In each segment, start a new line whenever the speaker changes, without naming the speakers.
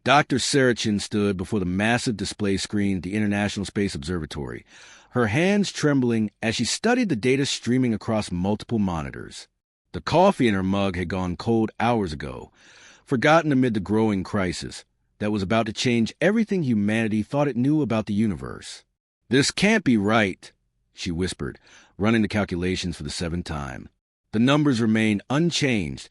Dr. Sarachin stood before the massive display screen at the International Space Observatory, her hands trembling as she studied the data streaming across multiple monitors. The coffee in her mug had gone cold hours ago, forgotten amid the growing crisis that was about to change everything humanity thought it knew about the universe. "This can't be right," she whispered, running the calculations for the 7th time. The numbers remained unchanged,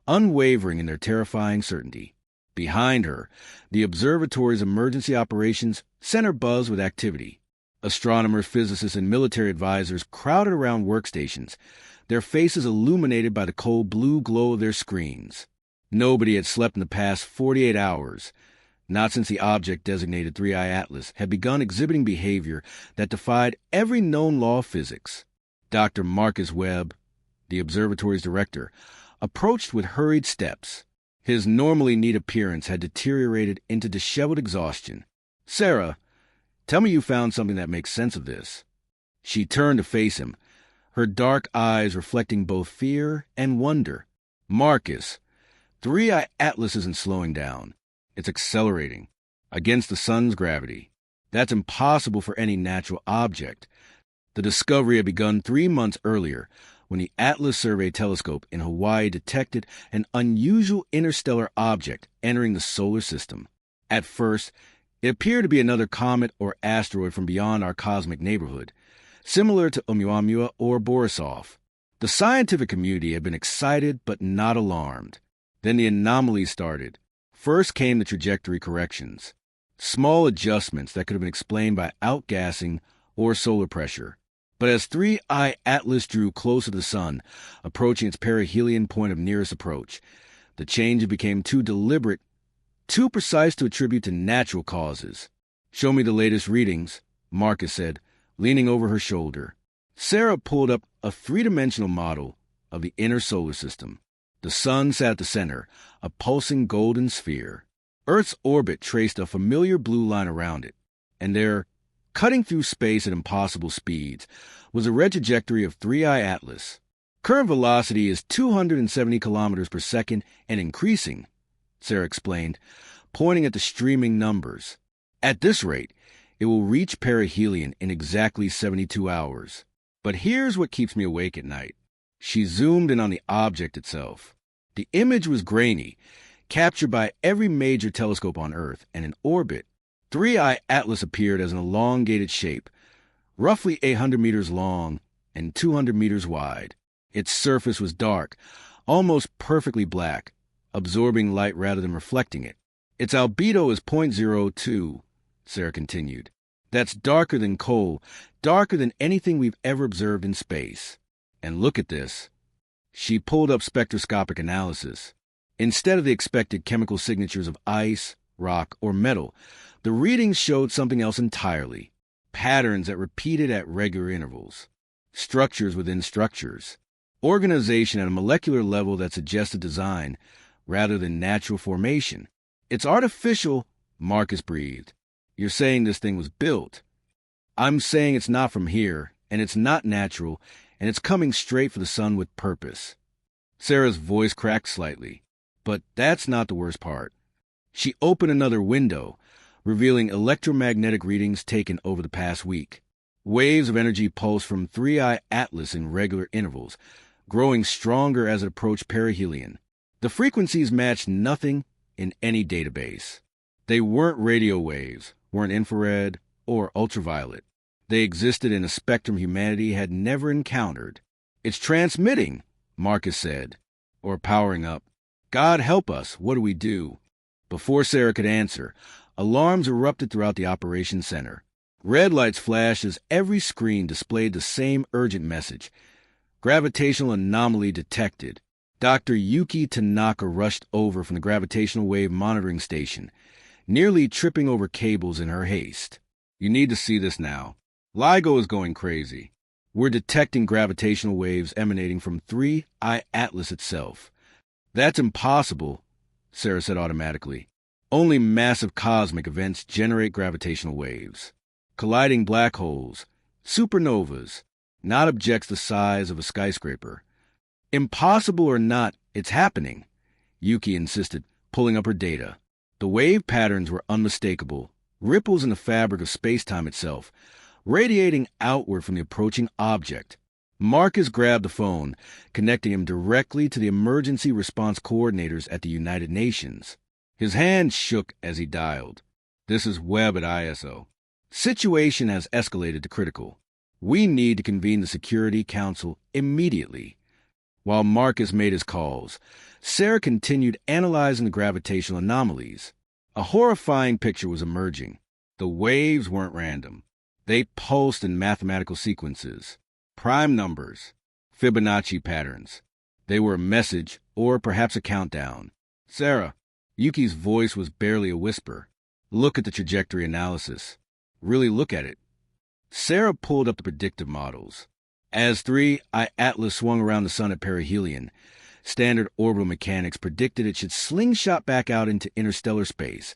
unwavering in their terrifying certainty. Behind her, the observatory's emergency operations center buzzed with activity. Astronomers, physicists, and military advisors crowded around workstations, their faces illuminated by the cold blue glow of their screens. Nobody had slept in the past 48 hours, not since the object designated 3I Atlas had begun exhibiting behavior that defied every known law of physics. Dr. Marcus Webb, the observatory's director, approached with hurried steps. His normally neat appearance had deteriorated into disheveled exhaustion. "Sarah, tell me you found something that makes sense of this." She turned to face him, her dark eyes reflecting both fear and wonder. "Marcus, 3I Atlas isn't slowing down. It's accelerating, against the sun's gravity. That's impossible for any natural object. The discovery had begun 3 months earlier, when the Atlas Survey Telescope in Hawaii detected an unusual interstellar object entering the solar system. At first, it appeared to be another comet or asteroid from beyond our cosmic neighborhood, similar to Oumuamua or Borisov. The scientific community had been excited but not alarmed. Then the Anomaly started. First came the trajectory corrections, small adjustments that could have been explained by outgassing or solar pressure. But as 3I Atlas drew closer to the sun, approaching its perihelion point of nearest approach, the change became too deliberate, too precise to attribute to natural causes. "Show me the latest readings," Marcus said, leaning over her shoulder. Sarah pulled up a 3-dimensional model of the inner solar system. The sun sat at the center, a pulsing golden sphere. Earth's orbit traced a familiar blue line around it, and there, cutting through space at impossible speeds, was a red trajectory of 3I Atlas. "Current velocity is 270 kilometers per second and increasing," Sarah explained, pointing at the streaming numbers. "At this rate, it will reach perihelion in exactly 72 hours. But here's what keeps me awake at night." She zoomed in on the object itself. The image was grainy, captured by every major telescope on Earth, and in orbit, 3I Atlas appeared as an elongated shape, roughly 800 meters long and 200 meters wide. Its surface was dark, almost perfectly black, absorbing light rather than reflecting it. "Its albedo is 0.02, Sarah continued. "That's darker than coal, darker than anything we've ever observed in space. And look at this." She pulled up spectroscopic analysis. Instead of the expected chemical signatures of ice, rock, or metal, the readings showed something else entirely. Patterns that repeated at regular intervals. Structures within structures. Organization at a molecular level that suggested design rather than natural formation. "It's artificial," Marcus breathed. "You're saying this thing was built." "I'm saying it's not from here, and it's not natural, and it's coming straight for the sun with purpose." Sarah's voice cracked slightly. But that's not the worst part. She opened another window, revealing electromagnetic readings taken over the past week. Waves of energy pulsed from 3I Atlas in regular intervals, growing stronger as it approached perihelion. The frequencies matched nothing in any database. They weren't radio waves, weren't infrared, or ultraviolet. They existed in a spectrum humanity had never encountered. "It's transmitting," Marcus said, "or powering up. God help us, what do we do?" Before Sarah could answer, alarms erupted throughout the operations center. Red lights flashed as every screen displayed the same urgent message. Gravitational anomaly detected. Dr. Yuki Tanaka rushed over from the gravitational wave monitoring station, nearly tripping over cables in her haste. "You need to see this now. LIGO is going crazy. We're detecting gravitational waves emanating from 3I Atlas itself." "That's impossible," Sarah said automatically. "Only massive cosmic events generate gravitational waves. Colliding black holes, supernovas, not objects the size of a skyscraper." "Impossible or not, it's happening," Yuki insisted, pulling up her data. The wave patterns were unmistakable, ripples in the fabric of spacetime itself, radiating outward from the approaching object. Marcus grabbed the phone, connecting him directly to the emergency response coordinators at the United Nations. His hand shook as he dialed. "This is Webb at ISO. Situation has escalated to critical. We need to convene the Security Council immediately." While Marcus made his calls, Sarah continued analyzing the gravitational anomalies. A horrifying picture was emerging. The waves weren't random. They pulsed in mathematical sequences, prime numbers, Fibonacci patterns. They were a message, or perhaps a countdown. "Sarah," Yuki's voice was barely a whisper. "Look at the trajectory analysis. Really look at it." Sarah pulled up the predictive models. As 3I Atlas swung around the sun at perihelion, standard orbital mechanics predicted it should slingshot back out into interstellar space,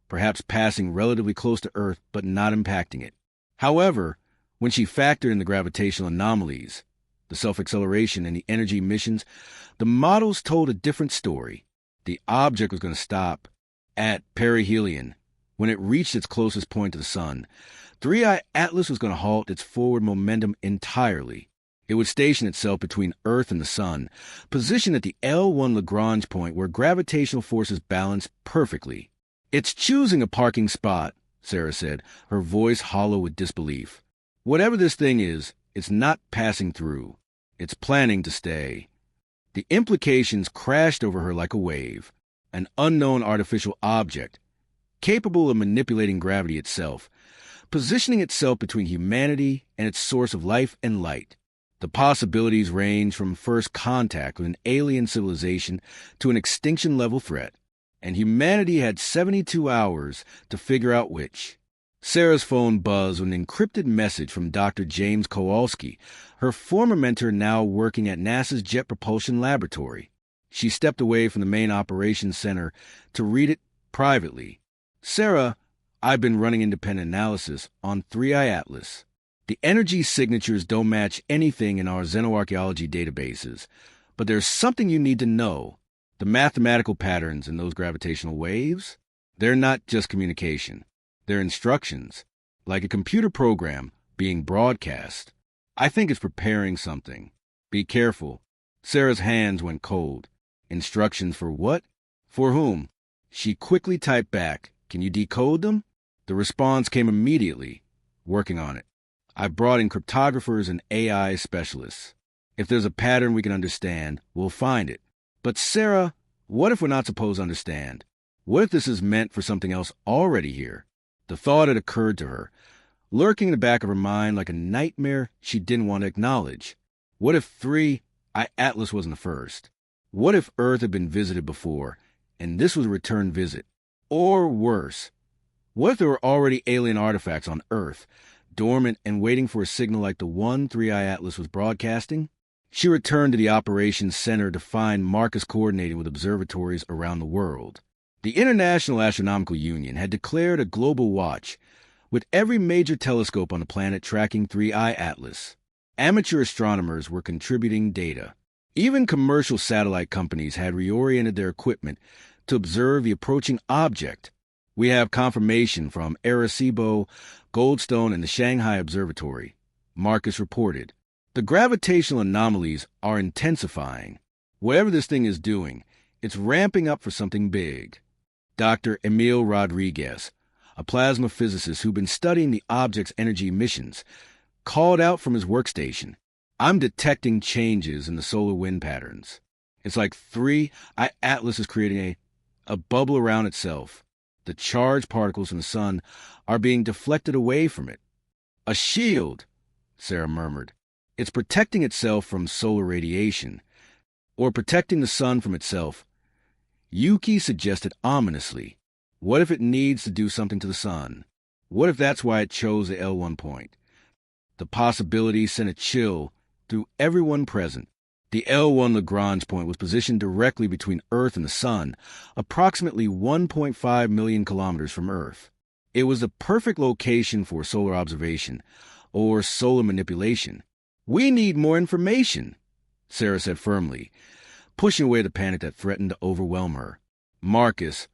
perhaps passing relatively close to Earth but not impacting it. However, when she factored in the gravitational anomalies, the self-acceleration, and the energy emissions, the models told a different story. The object was going to stop at perihelion. When it reached its closest point to the sun, 3I Atlas was going to halt its forward momentum entirely. It would station itself between Earth and the sun, positioned at the L1 Lagrange point where gravitational forces balance perfectly. "It's choosing a parking spot," Sarah said, her voice hollow with disbelief. "Whatever this thing is, it's not passing through. It's planning to stay." The implications crashed over her like a wave. An unknown artificial object, capable of manipulating gravity itself, positioning itself between humanity and its source of life and light. The possibilities range from first contact with an alien civilization to an extinction-level threat, and humanity had 72 hours to figure out which. Sarah's phone buzzed with an encrypted message from Dr. James Kowalski, her former mentor now working at NASA's Jet Propulsion Laboratory. She stepped away from the main operations center to read it privately. "Sarah, I've been running independent analysis on 3I Atlas. The energy signatures don't match anything in our xenoarchaeology databases, but there's something you need to know. The mathematical patterns in those gravitational waves, they're not just communication. They're instructions, like a computer program being broadcast. I think it's preparing something. Be careful." Sarah's hands went cold. "Instructions for what? For whom?" She quickly typed back, "Can you decode them?" The response came immediately. "Working on it. I've brought in cryptographers and AI specialists. If there's a pattern we can understand, we'll find it. But Sarah, what if we're not supposed to understand? What if this is meant for something else already here?" The thought had occurred to her, lurking in the back of her mind like a nightmare she didn't want to acknowledge. What if 3I Atlas wasn't the first? What if Earth had been visited before, and this was a return visit? Or worse, what if there were already alien artifacts on Earth, dormant and waiting for a signal like the one 3I Atlas was broadcasting? She returned to the operations center to find Marcus coordinating with observatories around the world. The International Astronomical Union had declared a global watch, with every major telescope on the planet tracking 3I Atlas. Amateur astronomers were contributing data. Even commercial satellite companies had reoriented their equipment to observe the approaching object. "We have confirmation from Arecibo, Goldstone, and the Shanghai Observatory," Marcus reported. "The gravitational anomalies are intensifying. Whatever this thing is doing, it's ramping up for something big." Dr. Emil Rodriguez, a plasma physicist who'd been studying the object's energy emissions, called out from his workstation, "I'm detecting changes in the solar wind patterns. It's like 3I Atlas is creating a bubble around itself. The charged particles from the sun are being deflected away from it." "A shield," Sarah murmured. "It's protecting itself from solar radiation, or protecting the sun from itself." Yuki suggested ominously, "What if it needs to do something to the sun? What if that's why it chose the L1 point?" The possibility sent a chill through everyone present. The L1 Lagrange point was positioned directly between Earth and the sun, approximately 1.5 million kilometers from Earth. It was the perfect location for solar observation, or solar manipulation. "We need more information," Sarah said firmly, pushing away the panic that threatened to overwhelm her. Marcus,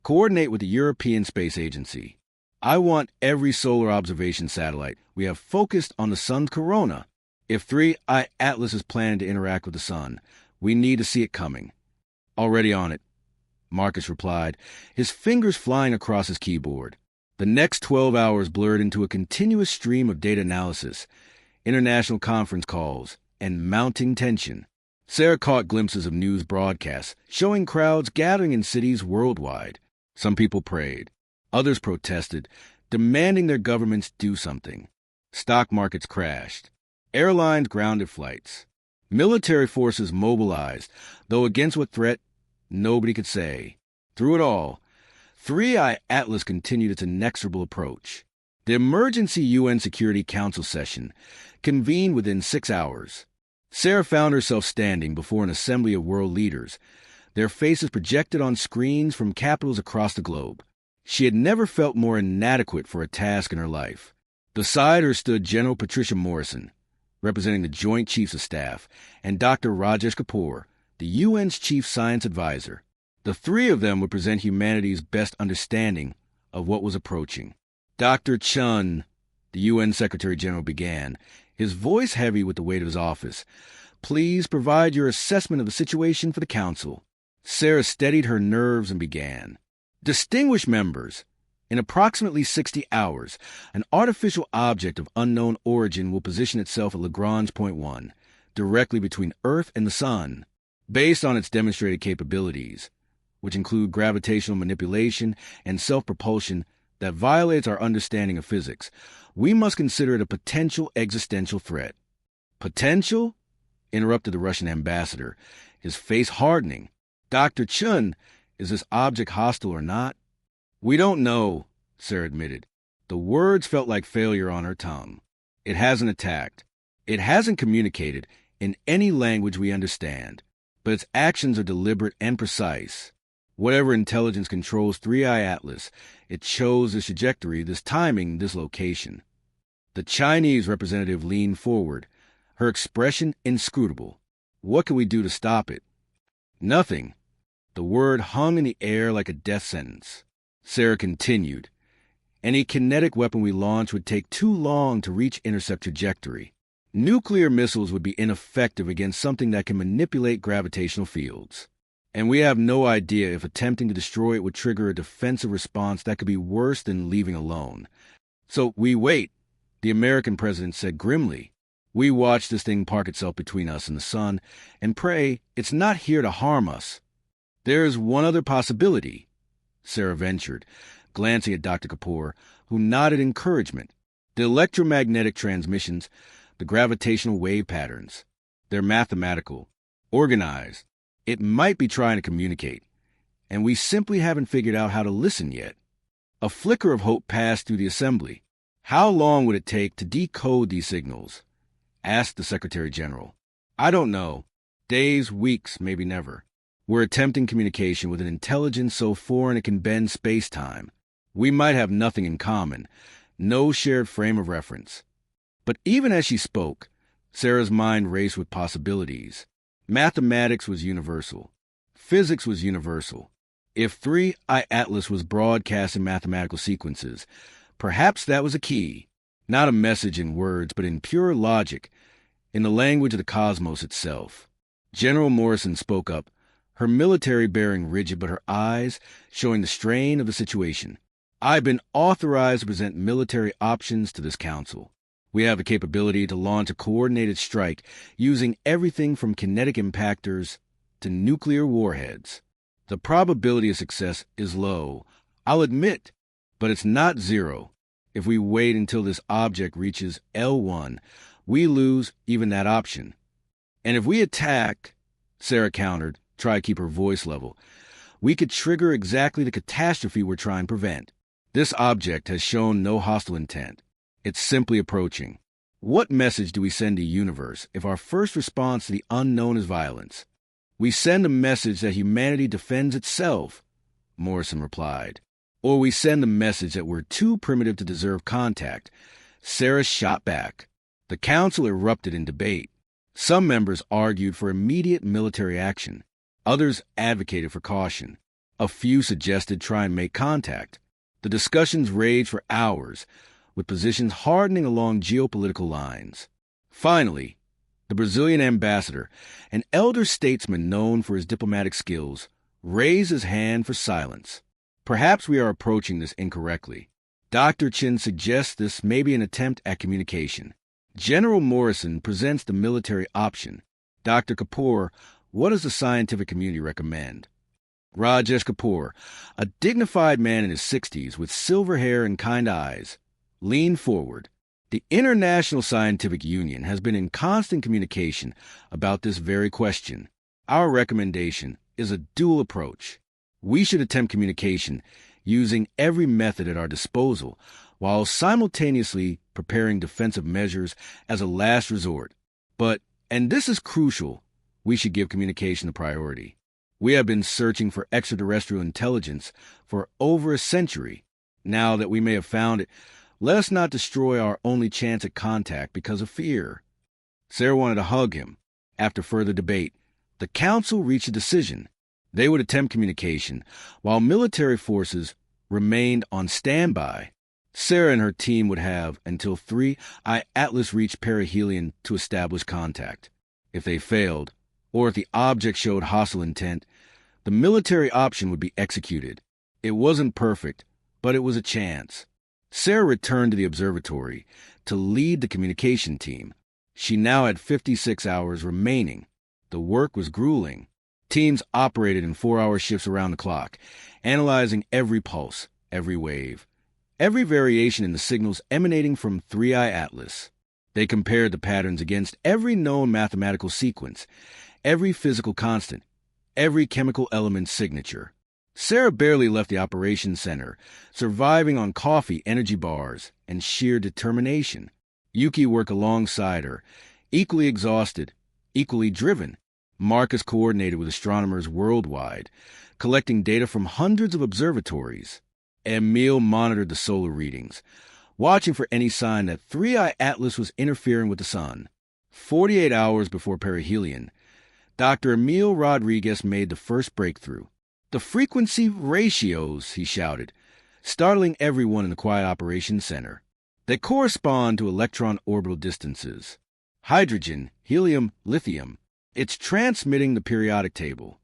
Coordinate with the European Space Agency. I want every solar observation satellite we have focused on the sun's corona. If 3I Atlas is planning to interact with the sun, we need to see it coming. Already on it, Marcus replied, his fingers flying across his keyboard. The next 12 hours blurred into a continuous stream of data analysis, international conference calls, and mounting tension. Sarah caught glimpses of news broadcasts showing crowds gathering in cities worldwide. Some people prayed. Others protested, demanding their governments do something. Stock markets crashed. Airlines grounded flights. Military forces mobilized, though against what threat, nobody could say. Through it all, 3I Atlas continued its inexorable approach. The emergency UN Security Council session convened within 6 hours. Sarah found herself standing before an assembly of world leaders, their faces projected on screens from capitals across the globe. She had never felt more inadequate for a task in her life. Beside her stood General Patricia Morrison, representing the Joint Chiefs of Staff, and Dr. Rajesh Kapoor, the UN's Chief Science Advisor. The three of them would present humanity's best understanding of what was approaching. Dr. Chun, the UN Secretary General, began, his voice heavy with the weight of his office. Please provide your assessment of the situation for the Council. Sarah steadied her nerves and began. Distinguished members, in approximately 60 hours, an artificial object of unknown origin will position itself at Lagrange point 1, directly between Earth and the Sun. Based on its demonstrated capabilities, which include gravitational manipulation and self-propulsion that violates our understanding of physics, we must consider it a potential existential threat. Potential? Interrupted the Russian ambassador, his face hardening. Dr. Chun, is this object hostile or not? We don't know, Sarah admitted. The words felt like failure on her tongue. It hasn't attacked. It hasn't communicated in any language we understand. But its actions are deliberate and precise. Whatever intelligence controls 3I Atlas, it chose this trajectory, this timing, this location. The Chinese representative leaned forward, her expression inscrutable. What can we do to stop it? Nothing. The word hung in the air like a death sentence. Sarah continued. Any kinetic weapon we launch would take too long to reach intercept trajectory. Nuclear missiles would be ineffective against something that can manipulate gravitational fields. And we have no idea if attempting to destroy it would trigger a defensive response that could be worse than leaving alone. So we wait, the American president said grimly. We watch this thing park itself between us and the sun and pray it's not here to harm us. There is one other possibility, Sarah ventured, glancing at Dr. Kapoor, who nodded encouragement. The electromagnetic transmissions, the gravitational wave patterns, they're mathematical, organized. It might be trying to communicate, and we simply haven't figured out how to listen yet. A flicker of hope passed through the assembly. How long would it take to decode these signals? Asked the Secretary General. I don't know. Days, weeks, maybe never. We're attempting communication with an intelligence so foreign it can bend space-time. We might have nothing in common, no shared frame of reference. But even as she spoke, Sarah's mind raced with possibilities. Mathematics was universal. Physics was universal. If 3I Atlas was broadcast in mathematical sequences, perhaps that was a key. Not a message in words, but in pure logic, in the language of the cosmos itself. General Morrison spoke up, her military bearing rigid but her eyes showing the strain of the situation. I've been authorized to present military options to this council. We have the capability to launch a coordinated strike using everything from kinetic impactors to nuclear warheads. The probability of success is low, I'll admit, but it's not zero. If we wait until this object reaches L1, we lose even that option. And if we attack, Sarah countered, try to keep her voice level, we could trigger exactly the catastrophe we're trying to prevent. This object has shown no hostile intent. It's simply approaching. What message do we send to the universe if our first response to the unknown is violence? We send a message that humanity defends itself, Morrison replied. Or we send the message that we're too primitive to deserve contact. Sarah shot back. The council erupted in debate. Some members argued for immediate military action. Others advocated for caution. A few suggested try and make contact. The discussions raged for hours, with positions hardening along geopolitical lines. Finally, the Brazilian ambassador, an elder statesman known for his diplomatic skills, raised his hand for silence. Perhaps we are approaching this incorrectly. Dr. Chin suggests this may be an attempt at communication. General Morrison presents the military option. Dr. Kapoor, what does the scientific community recommend? Rajesh Kapoor, a dignified man in his 60s with silver hair and kind eyes, leaned forward. The International Scientific Union has been in constant communication about this very question. Our recommendation is a dual approach. We should attempt communication using every method at our disposal while simultaneously preparing defensive measures as a last resort. But, and this is crucial, we should give communication the priority. We have been searching for extraterrestrial intelligence for over a century. Now that we may have found it, let us not destroy our only chance at contact because of fear. Sarah wanted to hug him. After further debate, the council reached a decision. They would attempt communication, while military forces remained on standby. Sarah and her team would have until 3I Atlas reached perihelion to establish contact. If they failed, or if the object showed hostile intent, the military option would be executed. It wasn't perfect, but it was a chance. Sarah returned to the observatory to lead the communication team. She now had 56 hours remaining. The work was grueling. Teams operated in 4-hour shifts around the clock, analyzing every pulse, every wave, every variation in the signals emanating from 3I Atlas. They compared the patterns against every known mathematical sequence, every physical constant, every chemical element's signature. Sarah barely left the operations center, surviving on coffee, energy bars, and sheer determination. Yuki worked alongside her, equally exhausted, equally driven. Marcus coordinated with astronomers worldwide, collecting data from hundreds of observatories. Emil monitored the solar readings, watching for any sign that 3I Atlas was interfering with the sun. 48 hours before perihelion, Dr. Emil Rodriguez made the first breakthrough. The frequency ratios, he shouted, startling everyone in the quiet operations center. They correspond to electron orbital distances. Hydrogen, helium, lithium. It's transmitting the periodic table.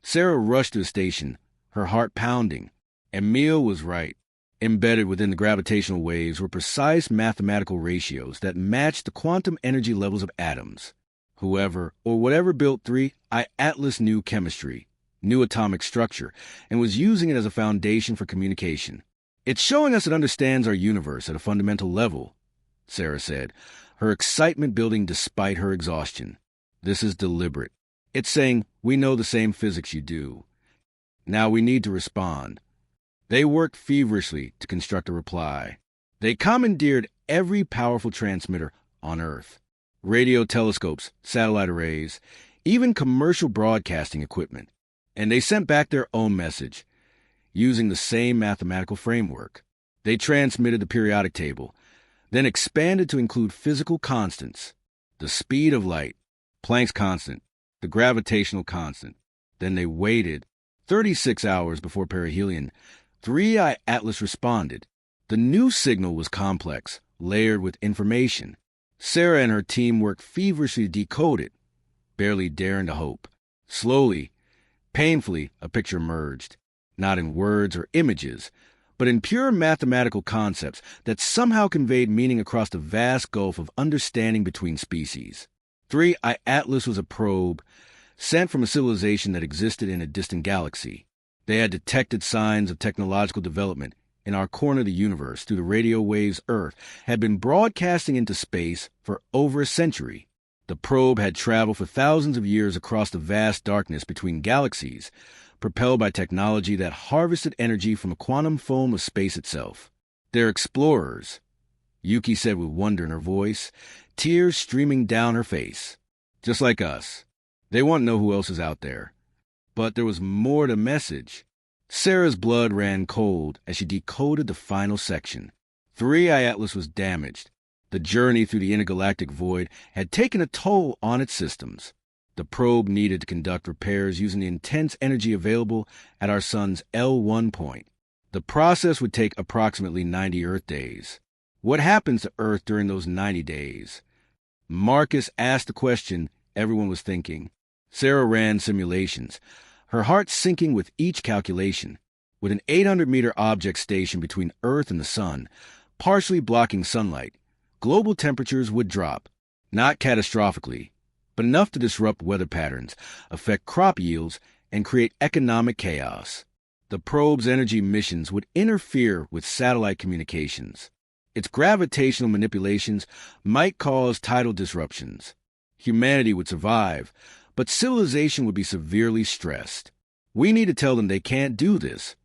Sarah rushed to the station, her heart pounding. Emil was right. Embedded within the gravitational waves were precise mathematical ratios that matched the quantum energy levels of atoms. Whoever or whatever built 3I Atlas knew chemistry, knew atomic structure, and was using it as a foundation for communication. It's showing us it understands our universe at a fundamental level, Sarah said, her excitement building despite her exhaustion. This is deliberate. It's saying, we know the same physics you do. Now we need to respond. They worked feverishly to construct a reply. They commandeered every powerful transmitter on Earth. Radio telescopes, satellite arrays, even commercial broadcasting equipment. And they sent back their own message, using the same mathematical framework. They transmitted the periodic table, then expanded to include physical constants, the speed of light, Planck's constant, the gravitational constant. Then they waited. 36 hours before perihelion, 3I Atlas responded. The new signal was complex, layered with information. Sarah and her team worked feverishly to decode it, barely daring to hope. Slowly, painfully, a picture emerged, not in words or images, but in pure mathematical concepts that somehow conveyed meaning across the vast gulf of understanding between species. 3I Atlas was a probe sent from a civilization that existed in a distant galaxy. They had detected signs of technological development in our corner of the universe through the radio waves Earth had been broadcasting into space for over a century. The probe had traveled for thousands of years across the vast darkness between galaxies, propelled by technology that harvested energy from a quantum foam of space itself. They're explorers, Yuki said with wonder in her voice, tears streaming down her face. Just like us. They want to know who else is out there. But there was more to the message. Sarah's blood ran cold as she decoded the final section. 3I Atlas was damaged. The journey through the intergalactic void had taken a toll on its systems. The probe needed to conduct repairs using the intense energy available at our sun's L1 point. The process would take approximately 90 Earth days. What happens to Earth during those 90 days? Marcus asked the question everyone was thinking. Sarah ran simulations, her heart sinking with each calculation. With an 800-meter object stationed between Earth and the Sun, partially blocking sunlight, global temperatures would drop, not catastrophically, but enough to disrupt weather patterns, affect crop yields, and create economic chaos. The probe's energy emissions would interfere with satellite communications. Its gravitational manipulations might cause tidal disruptions. Humanity would survive, but civilization would be severely stressed. We need to tell them they can't do this,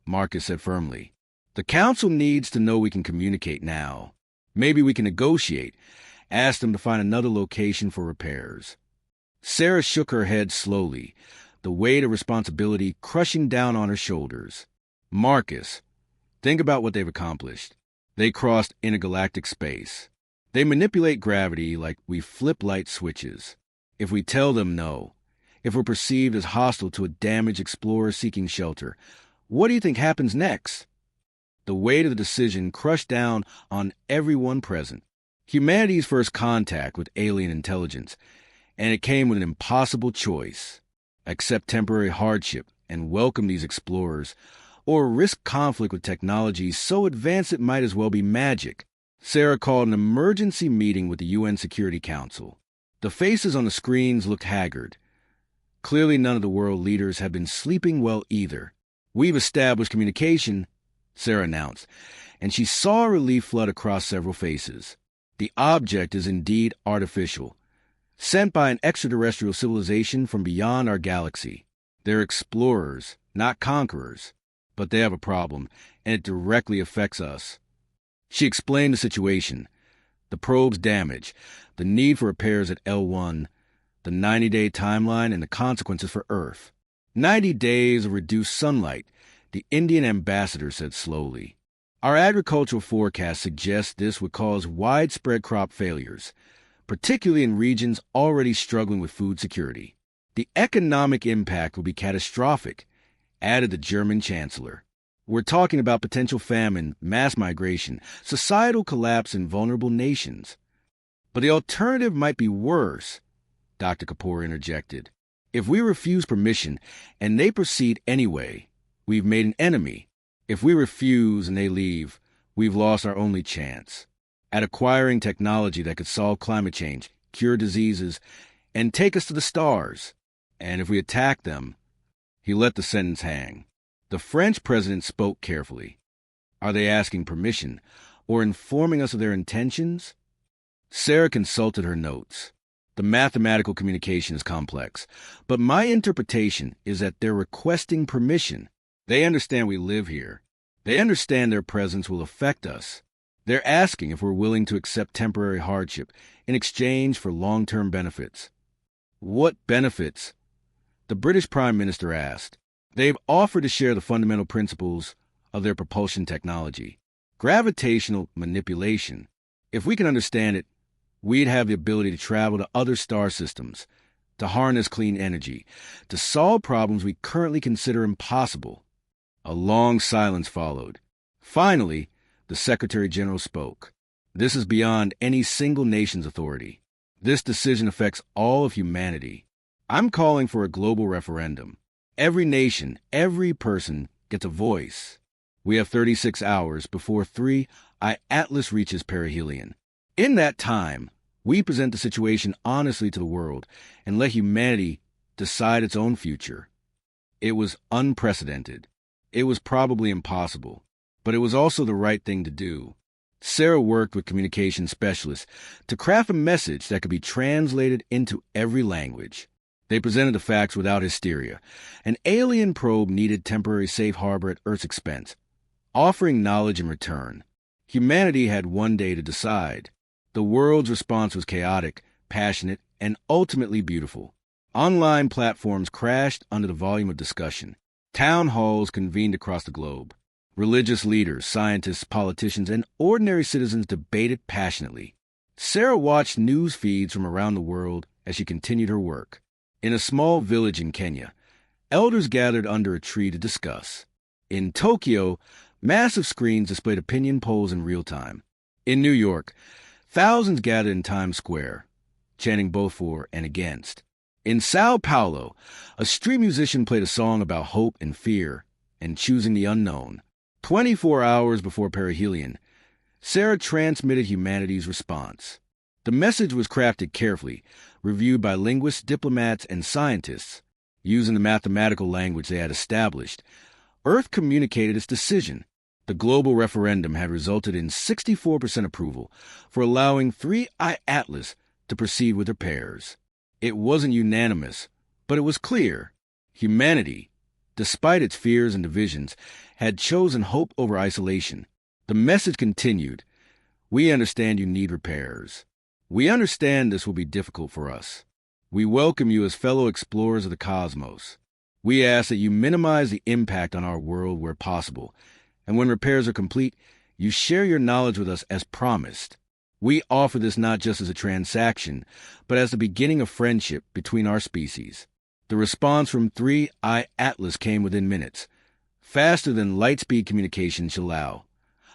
Marcus said firmly. The Council needs to know we can communicate now. Maybe we can negotiate, ask them to find another location for repairs. Sarah shook her head slowly, the weight of responsibility crushing down on her shoulders. Marcus, think about what they've accomplished. They crossed intergalactic space. They manipulate gravity like we flip light switches. If we tell them no, if we're perceived as hostile to a damaged explorer seeking shelter, what do you think happens next? The weight of the decision crushed down on everyone present. Humanity's first contact with alien intelligence, and it came with an impossible choice. Accept temporary hardship and welcome these explorers, or risk conflict with technology so advanced it might as well be magic. Sarah called an emergency meeting with the UN Security Council. The faces on the screens looked haggard. Clearly none of the world leaders had been sleeping well either. We've established communication, Sarah announced, and she saw relief flood across several faces. The object is indeed artificial, sent by an extraterrestrial civilization from beyond our galaxy. They're explorers, not conquerors. But they have a problem, and it directly affects us. She explained the situation, the probe's damage, the need for repairs at L1, the 90-day timeline, and the consequences for Earth. 90 days of reduced sunlight, the Indian ambassador said slowly. Our agricultural forecast suggests this would cause widespread crop failures, particularly in regions already struggling with food security. The economic impact will be catastrophic, added the German chancellor. We're talking about potential famine, mass migration, societal collapse in vulnerable nations. But the alternative might be worse, Dr. Kapoor interjected. If we refuse permission and they proceed anyway, we've made an enemy. If we refuse and they leave, we've lost our only chance at acquiring technology that could solve climate change, cure diseases, and take us to the stars. And if we attack them, he let the sentence hang. The French president spoke carefully. Are they asking permission or informing us of their intentions? Sarah consulted her notes. The mathematical communication is complex, but my interpretation is that they're requesting permission. They understand we live here. They understand their presence will affect us. They're asking if we're willing to accept temporary hardship in exchange for long-term benefits. What benefits? The British Prime Minister asked. They've offered to share the fundamental principles of their propulsion technology. Gravitational manipulation. If we can understand it, we'd have the ability to travel to other star systems, to harness clean energy, to solve problems we currently consider impossible. A long silence followed. Finally, the Secretary General spoke. This is beyond any single nation's authority. This decision affects all of humanity. I'm calling for a global referendum. Every nation, every person gets a voice. We have 36 hours before 3I Atlas reaches perihelion. In that time, we present the situation honestly to the world and let humanity decide its own future. It was unprecedented. It was probably impossible, but it was also the right thing to do. Sarah worked with communication specialists to craft a message that could be translated into every language. They presented the facts without hysteria. An alien probe needed temporary safe harbor at Earth's expense, offering knowledge in return. Humanity had one day to decide. The world's response was chaotic, passionate, and ultimately beautiful. Online platforms crashed under the volume of discussion. Town halls convened across the globe. Religious leaders, scientists, politicians, and ordinary citizens debated passionately. Sarah watched news feeds from around the world as she continued her work. In a small village in Kenya, elders gathered under a tree to discuss. In Tokyo, massive screens displayed opinion polls in real time. In New York, thousands gathered in Times Square, chanting both for and against. In Sao Paulo, a street musician played a song about hope and fear and choosing the unknown. 24 hours before perihelion, Sarah transmitted humanity's response. The message was crafted carefully, reviewed by linguists, diplomats, and scientists. Using the mathematical language they had established, Earth communicated its decision. The global referendum had resulted in 64% approval for allowing 3I Atlas to proceed with repairs. It wasn't unanimous, but it was clear. Humanity, despite its fears and divisions, had chosen hope over isolation. The message continued. We understand you need repairs. We understand this will be difficult for us. We welcome you as fellow explorers of the cosmos. We ask that you minimize the impact on our world where possible, and when repairs are complete, you share your knowledge with us as promised. We offer this not just as a transaction, but as the beginning of friendship between our species. The response from 3I Atlas came within minutes, faster than light-speed communication should allow.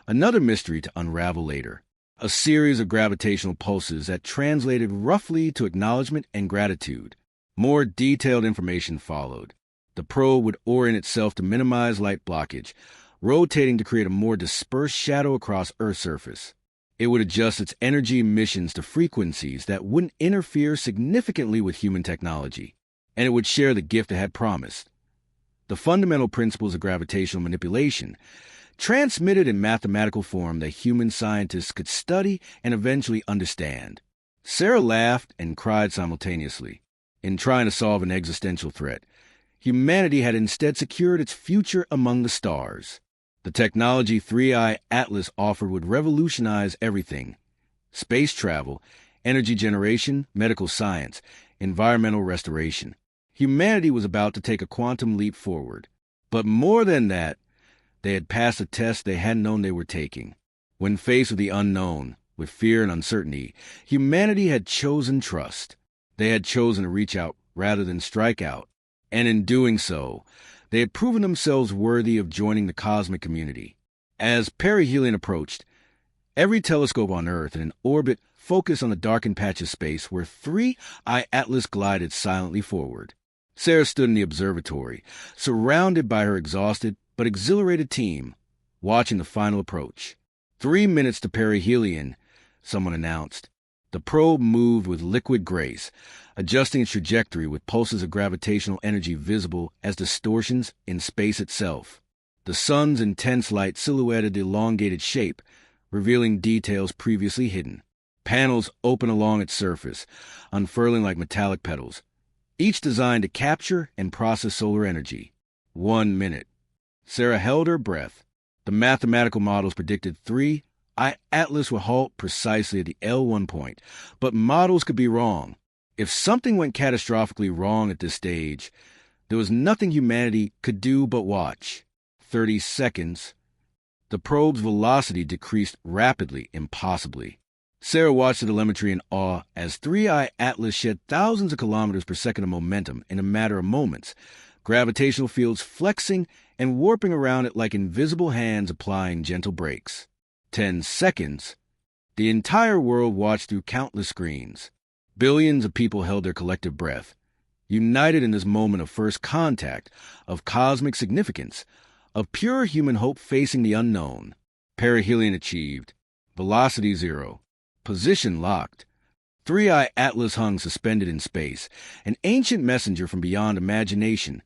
Another mystery to unravel later. A series of gravitational pulses that translated roughly to acknowledgement and gratitude. More detailed information followed. The probe would orient itself to minimize light blockage, rotating to create a more dispersed shadow across Earth's surface. It would adjust its energy emissions to frequencies that wouldn't interfere significantly with human technology, and it would share the gift it had promised. The fundamental principles of gravitational manipulation, transmitted in mathematical form that human scientists could study and eventually understand. Sarah laughed and cried simultaneously. In trying to solve an existential threat, humanity had instead secured its future among the stars. The technology 3I Atlas offered would revolutionize everything: space travel, energy generation, medical science, environmental restoration. Humanity was about to take a quantum leap forward. But more than that, they had passed a test they hadn't known they were taking. When faced with the unknown, with fear and uncertainty, humanity had chosen trust. They had chosen to reach out rather than strike out. And in doing so, they had proven themselves worthy of joining the cosmic community. As perihelion approached, every telescope on Earth and in orbit focused on the darkened patch of space where 3I Atlas glided silently forward. Sarah stood in the observatory, surrounded by her exhausted but exhilarated team, watching the final approach. 3 minutes to perihelion, someone announced. The probe moved with liquid grace, adjusting its trajectory with pulses of gravitational energy visible as distortions in space itself. The sun's intense light silhouetted the elongated shape, revealing details previously hidden. Panels open along its surface, unfurling like metallic petals, each designed to capture and process solar energy. 1 minute. Sarah held her breath. The mathematical models predicted 3I Atlas would halt precisely at the L1 point, but models could be wrong. If something went catastrophically wrong at this stage, there was nothing humanity could do but watch. 30 seconds. The probe's velocity decreased rapidly, impossibly. Sarah watched the telemetry in awe as 3I Atlas shed thousands of kilometers per second of momentum in a matter of moments, gravitational fields flexing and warping around it like invisible hands applying gentle brakes. 10 seconds. The entire world watched through countless screens. Billions of people held their collective breath, united in this moment of first contact, of cosmic significance, of pure human hope facing the unknown. Perihelion achieved. Velocity 0. Position locked. 3I Atlas hung suspended in space, an ancient messenger from beyond imagination,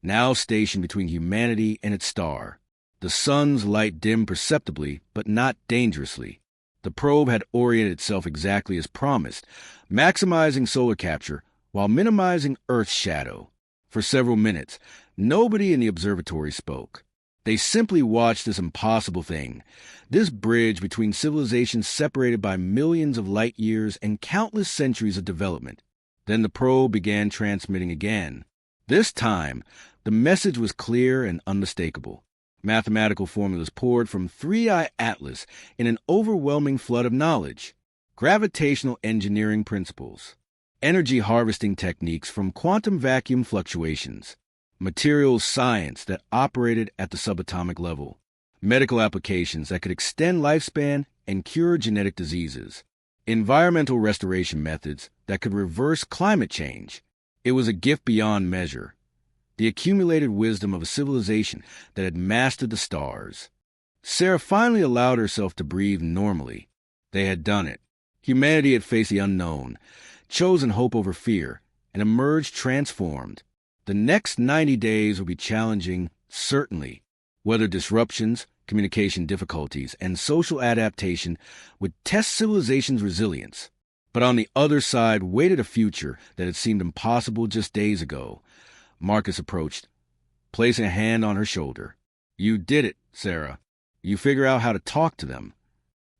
now stationed between humanity and its star. The sun's light dimmed perceptibly, but not dangerously. The probe had oriented itself exactly as promised, maximizing solar capture while minimizing Earth's shadow. For several minutes, nobody in the observatory spoke. They simply watched this impossible thing, this bridge between civilizations separated by millions of light years and countless centuries of development. Then the probe began transmitting again. This time, the message was clear and unmistakable. Mathematical formulas poured from 3I Atlas in an overwhelming flood of knowledge. Gravitational engineering principles. energy harvesting techniques from quantum vacuum fluctuations, materials science that operated at the subatomic level, medical applications that could extend lifespan and cure genetic diseases, environmental restoration methods that could reverse climate change. It was a gift beyond measure, the accumulated wisdom of a civilization that had mastered the stars. Sarah finally allowed herself to breathe normally. They had done it. Humanity had faced the unknown, chosen hope over fear, and emerged transformed. The next 90 days would be challenging, certainly. Weather disruptions, communication difficulties, and social adaptation would test civilization's resilience. But on the other side waited a future that had seemed impossible just days ago. Marcus approached, placing a hand on her shoulder. "You did it, Sarah. You figure out how to talk to them."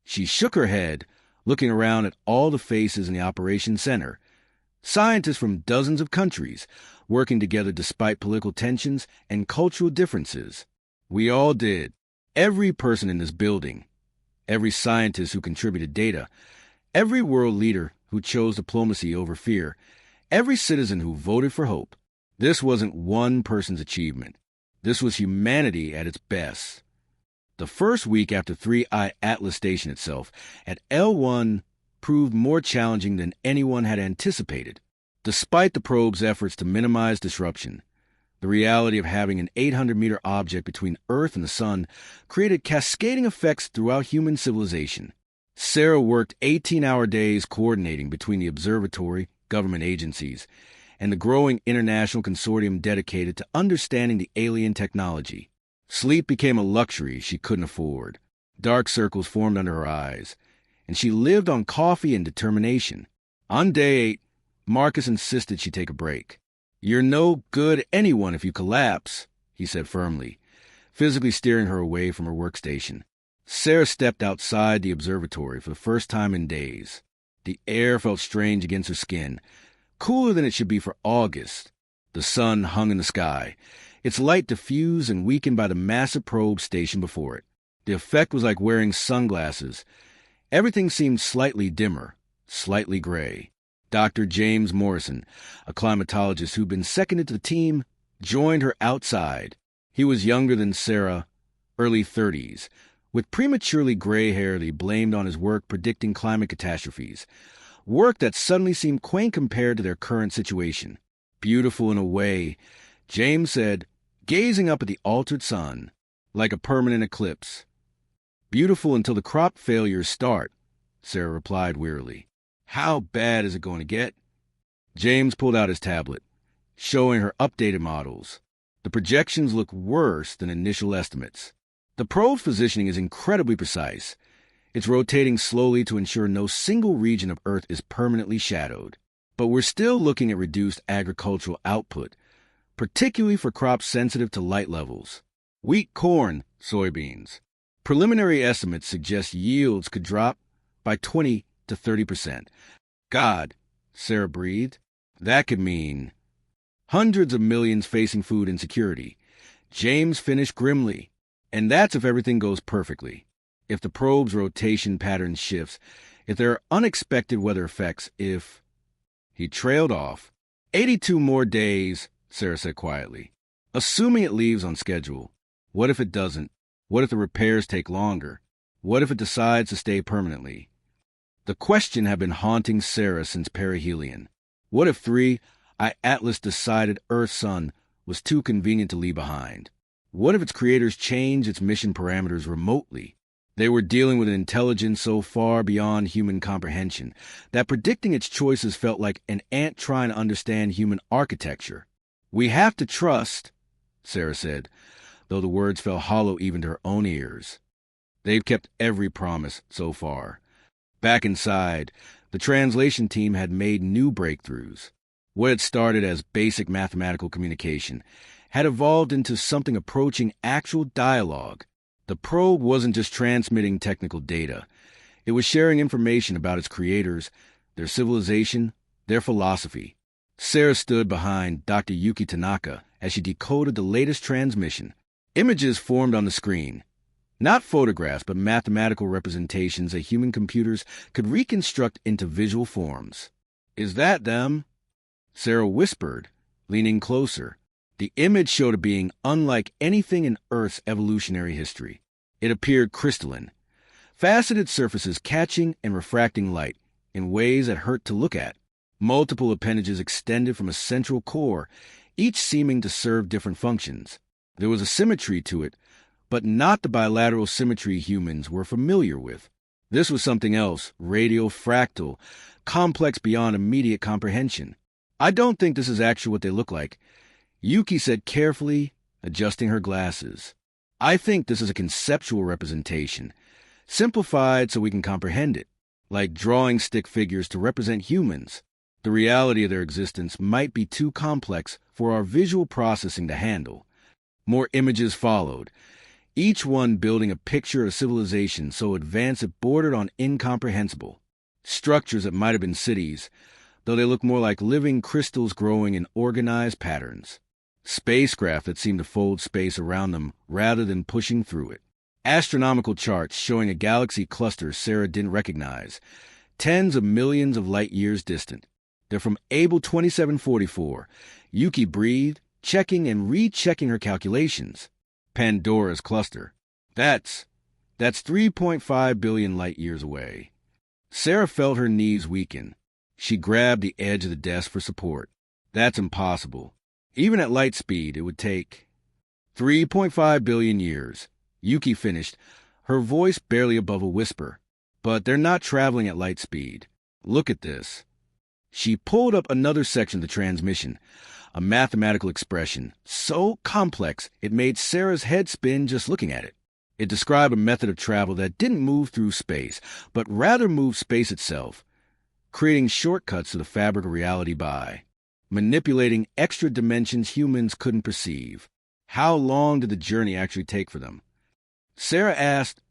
She shook her head, looking around at all the faces in the operations center. Scientists from dozens of countries, working together despite political tensions and cultural differences. We all did. Every person in this building, every scientist who contributed data, every world leader who chose diplomacy over fear, every citizen who voted for hope. This wasn't one person's achievement. This was humanity at its best. The first week after 3I Atlas Station itself at L1 proved more challenging than anyone had anticipated. Despite the probe's efforts to minimize disruption, the reality of having an 800-meter object between Earth and the Sun created cascading effects throughout human civilization. Sarah worked 18-hour days coordinating between the observatory, government agencies, and the growing international consortium dedicated to understanding the alien technology. Sleep became a luxury she couldn't afford. Dark circles formed under her eyes, and she lived on coffee and determination. On day 8, Marcus insisted she take a break. "You're no good anyone if you collapse," he said firmly, physically steering her away from her workstation. Sarah stepped outside the observatory for the first time in days. The air felt strange against her skin, cooler than it should be for August. The sun hung in the sky, its light diffused and weakened by the massive probe stationed before it. The effect was like wearing sunglasses. Everything seemed slightly dimmer, slightly gray. Dr. James Morrison, a climatologist who'd been seconded to the team, joined her outside. He was younger than Sarah, early 30s, with prematurely gray hair that he blamed on his work predicting climate catastrophes, work that suddenly seemed quaint compared to their current situation. Beautiful in a way, James said, gazing up at the altered sun, like a permanent eclipse. "Beautiful until the crop failures start," Sarah replied wearily. "How bad is it going to get?" James pulled out his tablet, showing her updated models. The projections look worse than initial estimates. The probe's positioning is incredibly precise. It's rotating slowly to ensure no single region of Earth is permanently shadowed. But we're still looking at reduced agricultural output, particularly for crops sensitive to light levels. Wheat, corn, soybeans. Preliminary estimates suggest yields could drop by 20 to 30%. God, Sarah breathed. That could mean hundreds of millions facing food insecurity. James finished grimly. And that's if everything goes perfectly. If the probe's rotation pattern shifts, if there are unexpected weather effects, if... He trailed off. 82 more days, Sarah said quietly. Assuming it leaves on schedule. What if it doesn't? What if the repairs take longer? What if it decides to stay permanently? The question had been haunting Sarah since perihelion. What if 3I Atlas decided Earth-Sun was too convenient to leave behind? What if its creators changed its mission parameters remotely? They were dealing with an intelligence so far beyond human comprehension that predicting its choices felt like an ant trying to understand human architecture. "We have to trust," Sarah said, though the words fell hollow even to her own ears. They've kept every promise so far. Back inside, the translation team had made new breakthroughs. What had started as basic mathematical communication had evolved into something approaching actual dialogue. The probe wasn't just transmitting technical data. It was sharing information about its creators, their civilization, their philosophy. Sarah stood behind Dr. Yuki Tanaka as she decoded the latest transmission. Images formed on the screen. Not photographs, but mathematical representations that human computers could reconstruct into visual forms. Is that them? Sarah whispered, leaning closer. The image showed a being unlike anything in Earth's evolutionary history. It appeared crystalline, faceted surfaces catching and refracting light in ways that hurt to look at. Multiple appendages extended from a central core, each seeming to serve different functions. There was a symmetry to it, but not the bilateral symmetry humans were familiar with. This was something else, radial, fractal, complex beyond immediate comprehension. I don't think this is actually what they look like, Yuki said carefully, adjusting her glasses. I think this is a conceptual representation, simplified so we can comprehend it, like drawing stick figures to represent humans. The reality of their existence might be too complex for our visual processing to handle. More images followed, each one building a picture of civilization so advanced it bordered on incomprehensible. Structures that might have been cities, though they looked more like living crystals growing in organized patterns. Spacecraft that seemed to fold space around them rather than pushing through it. Astronomical charts showing a galaxy cluster Sarah didn't recognize, tens of millions of light years distant. They're from Able 2744. Yuki breathed, checking and rechecking her calculations. Pandora's cluster. That's 3.5 billion light years away. Sarah felt her knees weaken. She grabbed the edge of the desk for support. That's impossible. Even at light speed, it would take 3.5 billion years. Yuki finished, her voice barely above a whisper. But they're not traveling at light speed. Look at this. She pulled up another section of the transmission, a mathematical expression so complex it made Sarah's head spin just looking at it. It described a method of travel that didn't move through space, but rather moved space itself, creating shortcuts to the fabric of reality by manipulating extra dimensions humans couldn't perceive. How long did the journey actually take for them? Sarah asked,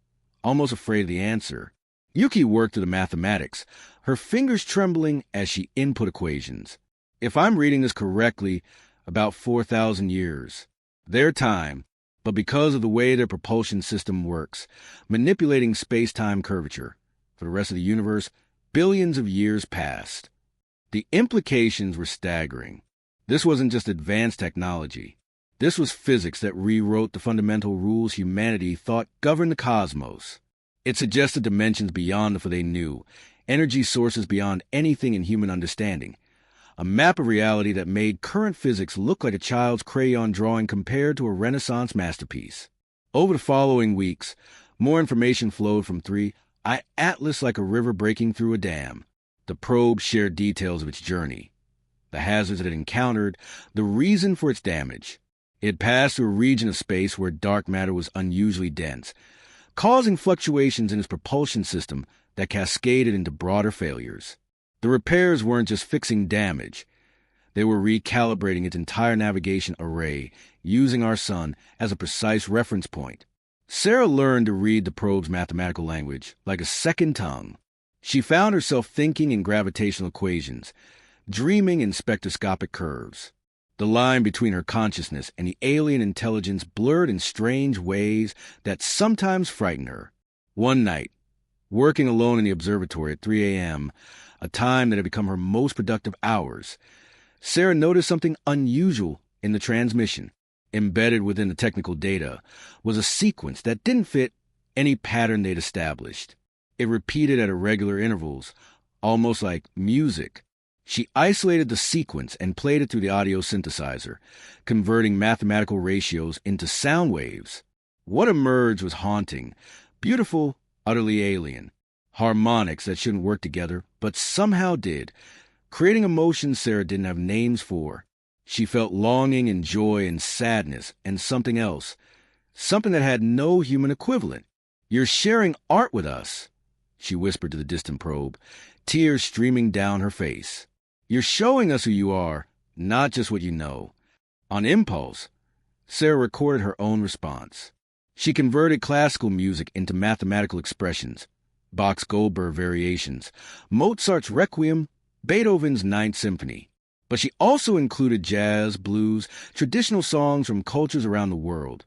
almost afraid of the answer. Yuki worked through the mathematics, her fingers trembling as she input equations. If I'm reading this correctly, about 4,000 years. Their time, but because of the way their propulsion system works, manipulating space-time curvature. For the rest of the universe, billions of years passed. The implications were staggering. This wasn't just advanced technology. This was physics that rewrote the fundamental rules humanity thought governed the cosmos. It suggested dimensions beyond what they knew, energy sources beyond anything in human understanding. A map of reality that made current physics look like a child's crayon drawing compared to a Renaissance masterpiece. Over the following weeks, more information flowed from 3I Atlas like a river breaking through a dam. The probe shared details of its journey, the hazards it had encountered, the reason for its damage. It passed through a region of space where dark matter was unusually dense, causing fluctuations in its propulsion system that cascaded into broader failures. The repairs weren't just fixing damage. They were recalibrating its entire navigation array, using our sun as a precise reference point. Sarah learned to read the probe's mathematical language like a second tongue. She found herself thinking in gravitational equations, dreaming in spectroscopic curves. The line between her consciousness and the alien intelligence blurred in strange ways that sometimes frightened her. One night, working alone in the observatory at 3 a.m., a time that had become her most productive hours, Sarah noticed something unusual in the transmission. Embedded within the technical data was a sequence that didn't fit any pattern they'd established. It repeated at irregular intervals, almost like music. She isolated the sequence and played it through the audio synthesizer, converting mathematical ratios into sound waves. What emerged was haunting, beautiful, utterly alien. Harmonics that shouldn't work together, but somehow did, creating emotions Sarah didn't have names for. She felt longing and joy and sadness and something else, something that had no human equivalent. "You're sharing art with us," she whispered to the distant probe, tears streaming down her face. "You're showing us who you are, not just what you know." On impulse, Sarah recorded her own response. She converted classical music into mathematical expressions, Bach's Goldberg variations, Mozart's Requiem, Beethoven's Ninth Symphony. But she also included jazz, blues, traditional songs from cultures around the world.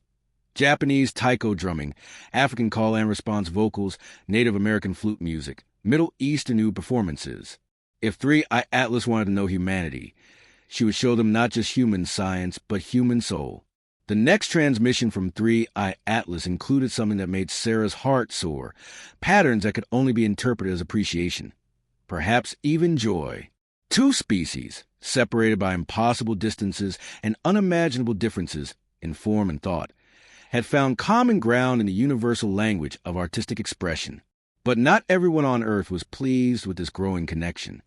Japanese taiko drumming, African call and response vocals, Native American flute music, Middle Eastern new performances. If 3i Atlas wanted to know humanity, she would show them not just human science, but human soul. The next transmission from 3i Atlas included something that made Sarah's heart soar, patterns that could only be interpreted as appreciation, perhaps even joy. Two species, separated by impossible distances and unimaginable differences in form and thought, had found common ground in the universal language of artistic expression. But not everyone on Earth was pleased with this growing connection.